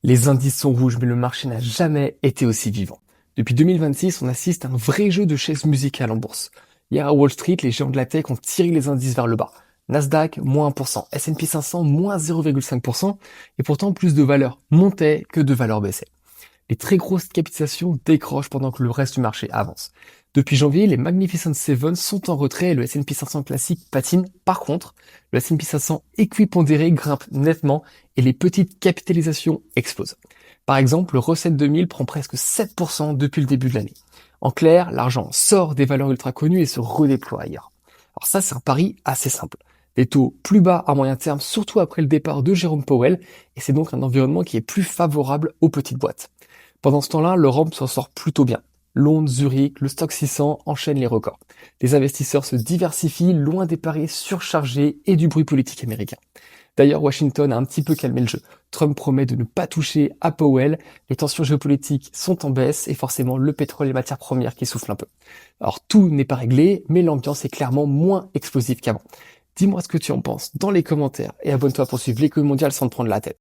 Les indices sont rouges, mais le marché n'a jamais été aussi vivant. Depuis 2026, on assiste à un vrai jeu de chaises musicales en bourse. Hier à Wall Street, les géants de la tech ont tiré les indices vers le bas. Nasdaq, moins 1%, S&P 500, moins 0,5%, et pourtant plus de valeurs montaient que de valeurs baissaient. Les très grosses capitalisations décrochent pendant que le reste du marché avance. Depuis janvier, les Magnificent Seven sont en retrait et le S&P 500 classique patine. Par contre, le S&P 500 équipondéré grimpe nettement et les petites capitalisations explosent. Par exemple, le Russell 2000 prend presque 7% depuis le début de l'année. En clair, l'argent sort des valeurs ultra connues et se redéploie ailleurs. Alors ça, c'est un pari assez simple. Des taux plus bas à moyen terme, surtout après le départ de Jérôme Powell, et c'est donc un environnement qui est plus favorable aux petites boîtes. Pendant ce temps-là, l'Europe s'en sort plutôt bien. Londres, Zurich, le Stock 600 enchaînent les records. Les investisseurs se diversifient loin des paris surchargés et du bruit politique américain. D'ailleurs, Washington a un petit peu calmé le jeu. Trump promet de ne pas toucher à Powell, les tensions géopolitiques sont en baisse et forcément le pétrole et les matières premières qui soufflent un peu. Alors tout n'est pas réglé, mais l'ambiance est clairement moins explosive qu'avant. Dis-moi ce que tu en penses dans les commentaires et abonne-toi pour suivre l'économie mondiale sans te prendre la tête.